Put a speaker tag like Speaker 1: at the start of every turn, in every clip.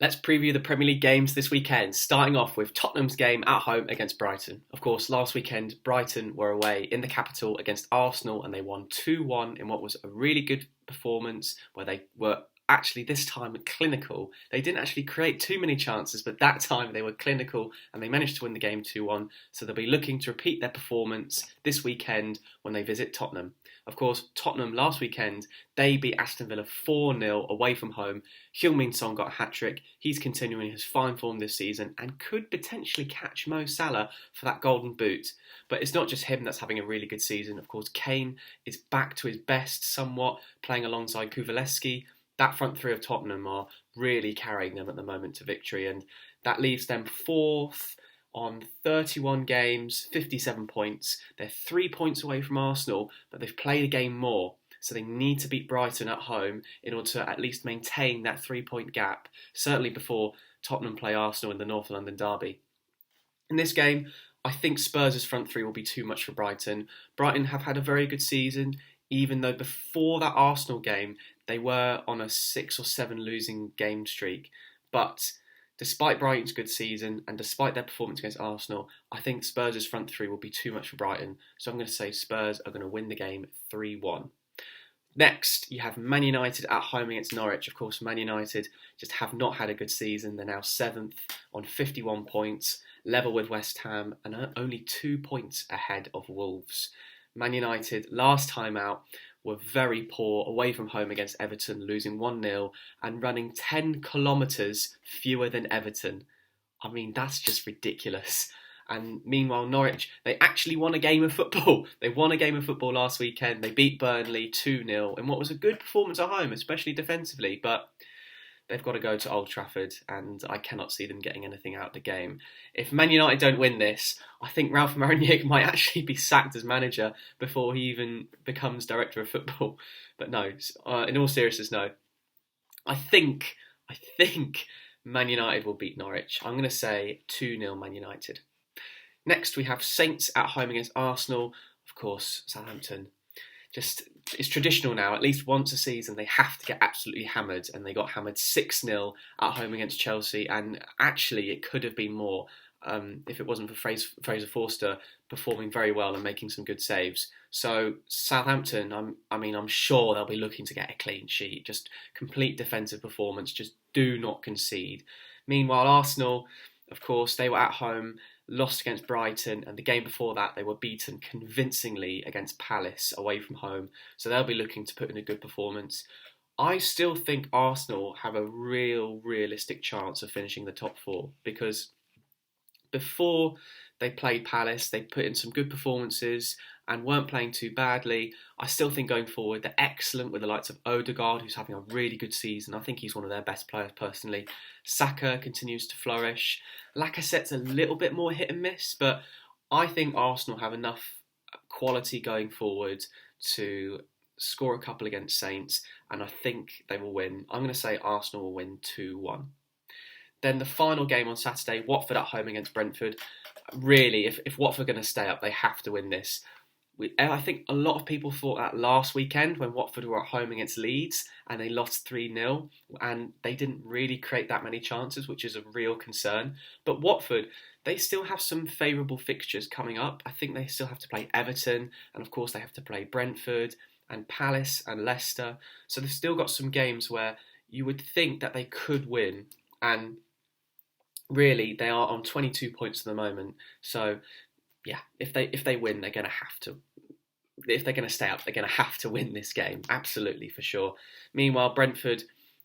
Speaker 1: Let's preview the Premier League games this weekend, starting off with Tottenham's game at home against Brighton. Of course, last weekend, Brighton were away in the capital against Arsenal and they won 2-1 in what was a really good performance where they were actually this time clinical. They didn't actually create too many chances, but that time they were clinical and they managed to win the game 2-1. So they'll be looking to repeat their performance this weekend when they visit Tottenham. Of course, Tottenham last weekend, they beat Aston Villa 4-0 away from home. Heung-min Son got a hat-trick. He's continuing his fine form this season and could potentially catch Mo Salah for that golden boot. But it's not just him that's having a really good season. Of course, Kane is back to his best somewhat, playing alongside Kulusevski. That front three of Tottenham are really carrying them at the moment to victory, and that leaves them fourth on 31 games, 57 points. They're 3 points away from Arsenal, but they've played a game more. So they need to beat Brighton at home in order to at least maintain that 3-point gap, certainly before Tottenham play Arsenal in the North London derby. In this game, I think Spurs' front three will be too much for Brighton. Brighton have had a very good season, even though before that Arsenal game, they were on a 6 or 7 losing game streak. But despite Brighton's good season and despite their performance against Arsenal, I think Spurs' front three will be too much for Brighton. So I'm going to say Spurs are going to win the game 3-1. Next, you have Man United at home against Norwich. Of course, Man United just have not had a good season. They're now 7th on 51 points, level with West Ham, and are only 2 points ahead of Wolves. Man United, last time out, were very poor away from home against Everton, losing 1-0 and running 10 kilometres fewer than Everton. I mean, that's just ridiculous. And meanwhile, Norwich, they actually won a game of football. They won a game of football last weekend. They beat Burnley 2-0 in what was a good performance at home, especially defensively. But they've got to go to Old Trafford, and I cannot see them getting anything out of the game. If Man United don't win this, I think Ralph Rangnick might actually be sacked as manager before he even becomes director of football. But no, in all seriousness, no. I think Man United will beat Norwich. I'm going to say 2-0 Man United. Next, we have Saints at home against Arsenal. Of course, Southampton. It's traditional now, at least once a season they have to get absolutely hammered, and they got hammered 6-0 at home against Chelsea, and actually it could have been more if it wasn't for Fraser Forster performing very well and making some good saves. So Southampton, I'm sure they'll be looking to get a clean sheet, just complete defensive performance, just do not concede. Meanwhile, Arsenal, of course, they were at home, lost against Brighton, and the game before that they were beaten convincingly against Palace away from home, so they'll be looking to put in a good performance. I still think Arsenal have a realistic chance of finishing the top four, because before they played Palace, they put in some good performances and weren't playing too badly. I still think going forward, they're excellent with the likes of Odegaard, who's having a really good season. I think he's one of their best players personally. Saka continues to flourish. Lacazette's a little bit more hit and miss, but I think Arsenal have enough quality going forward to score a couple against Saints, and I think they will win. I'm going to say Arsenal will win 2-1. Then the final game on Saturday, Watford at home against Brentford. Really, if Watford are going to stay up, they have to win this. I think a lot of people thought that last weekend when Watford were at home against Leeds and they lost 3-0 and they didn't really create that many chances, which is a real concern. But Watford, they still have some favourable fixtures coming up. I think they still have to play Everton, and of course they have to play Brentford and Palace and Leicester. So they've still got some games where you would think that they could win, and really they are on 22 points at the moment. So yeah, if they win, they're going to have to. If they're going to stay up, they're going to have to win this game, absolutely, for sure. Meanwhile, Brentford,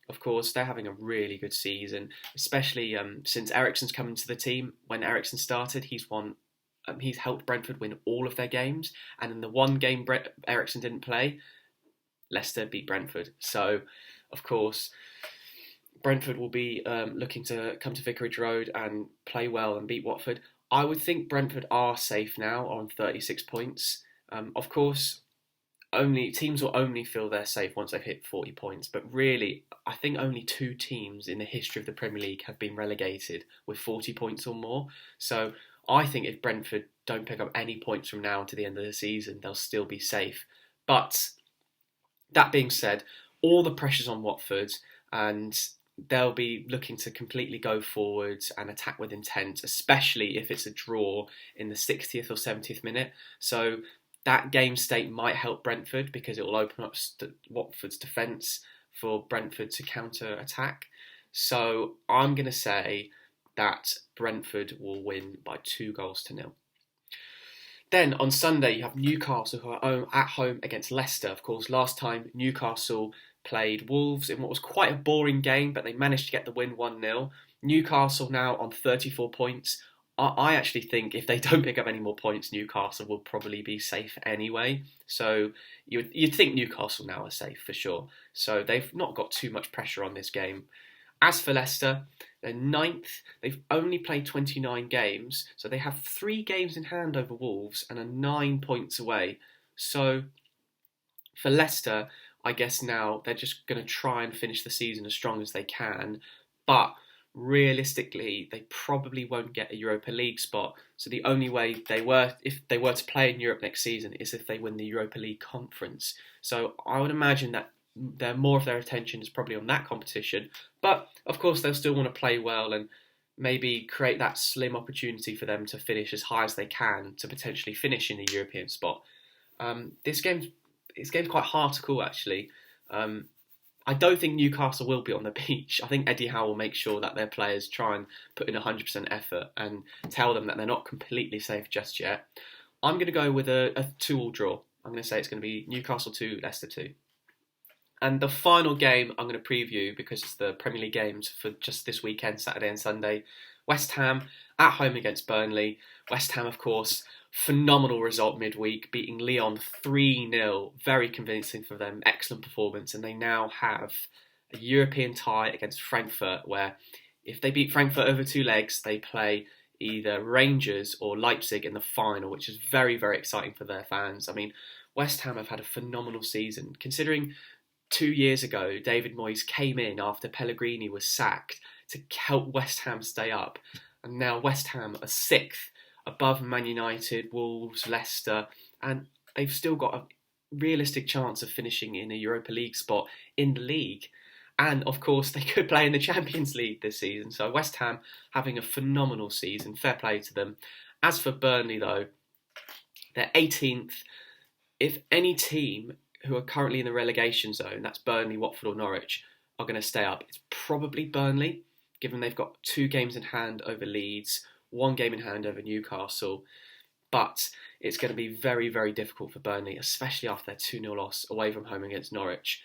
Speaker 1: of course, they're having a really good season, especially since Eriksen's come into the team. When Eriksen started, he's helped Brentford win all of their games, and in the one game Eriksen didn't play, Leicester beat Brentford. So, of course, Brentford will be looking to come to Vicarage Road and play well and beat Watford. I would think Brentford are safe now on 36 points. Of course, teams will only feel they're safe once they've hit 40 points. But really, I think only 2 teams in the history of the Premier League have been relegated with 40 points or more. So I think if Brentford don't pick up any points from now to the end of the season, they'll still be safe. But that being said, all the pressure's on Watford, and they'll be looking to completely go forwards and attack with intent, especially if it's a draw in the 60th or 70th minute. So that game state might help Brentford because it will open up Watford's defence for Brentford to counter-attack. So I'm going to say that Brentford will win by 2-0. Then on Sunday you have Newcastle who are at home against Leicester. Of course, last time Newcastle played Wolves in what was quite a boring game, but they managed to get the win 1-0. Newcastle now on 34 points. I actually think if they don't pick up any more points, Newcastle will probably be safe anyway. So you'd think Newcastle now are safe for sure. So they've not got too much pressure on this game. As for Leicester, they're 9th. They've only played 29 games, so they have 3 games in hand over Wolves and are 9 points away. So for Leicester, I guess now they're just going to try and finish the season as strong as they can. But realistically, they probably won't get a Europa League spot. So the only way if they were to play in Europe next season is if they win the Europa League conference. So I would imagine that more of their attention is probably on that competition. But of course, they'll still want to play well and maybe create that slim opportunity for them to finish as high as they can to potentially finish in the European spot. This game's quite hard to call, actually. I don't think Newcastle will be on the beach. I think Eddie Howe will make sure that their players try and put in 100% effort and tell them that they're not completely safe just yet. I'm going to go with a 2-2 draw. I'm going to say it's going to be Newcastle 2, Leicester 2. And the final game I'm going to preview, because it's the Premier League games for just this weekend, Saturday and Sunday. West Ham at home against Burnley. West Ham, of course, phenomenal result midweek, beating Lyon 3-0. Very convincing for them, excellent performance. And they now have a European tie against Frankfurt, where if they beat Frankfurt over 2 legs, they play either Rangers or Leipzig in the final, which is very, very exciting for their fans. I mean, West Ham have had a phenomenal season, considering 2 years ago, David Moyes came in after Pellegrini was sacked to help West Ham stay up. And now West Ham are 6th, above Man United, Wolves, Leicester, and they've still got a realistic chance of finishing in a Europa League spot in the league. And of course, they could play in the Champions League this season. So West Ham having a phenomenal season. Fair play to them. As for Burnley, though, they're 18th. If any team who are currently in the relegation zone, that's Burnley, Watford or Norwich, are going to stay up, it's probably Burnley, given they've got 2 games in hand over Leeds, 1 game in hand over Newcastle. But it's going to be very, very difficult for Burnley, especially after their 2-0 loss away from home against Norwich.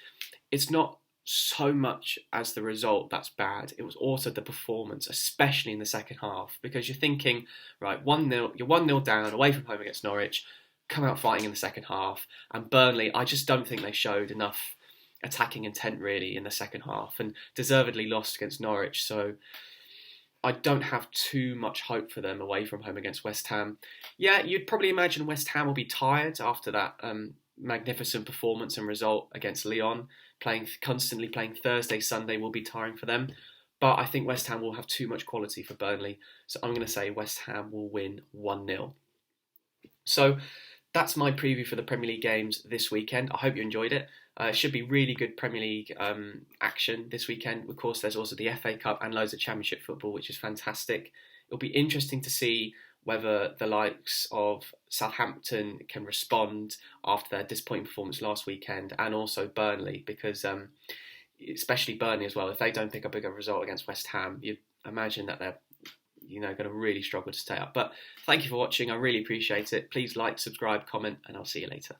Speaker 1: It's not so much as the result that's bad, it was also the performance, especially in the second half, because you're thinking, right, 1-0, you're 1-0 down away from home against Norwich, come out fighting in the second half, and Burnley, I just don't think they showed enough attacking intent really in the second half, and deservedly lost against Norwich. So I don't have too much hope for them away from home against West Ham. Yeah, you'd probably imagine West Ham will be tired after that magnificent performance and result against Lyon. Constantly playing Thursday, Sunday will be tiring for them. But I think West Ham will have too much quality for Burnley. So I'm going to say West Ham will win 1-0. So that's my preview for the Premier League games this weekend. I hope you enjoyed it. It should be really good Premier League action this weekend. Of course, there's also the FA Cup and loads of Championship football, which is fantastic. It'll be interesting to see whether the likes of Southampton can respond after their disappointing performance last weekend, and also Burnley, because especially Burnley as well, if they don't pick up a good result against West Ham, you'd imagine that they're going to really struggle to stay up. But thank you for watching. I really appreciate it. Please like, subscribe, comment, and I'll see you later.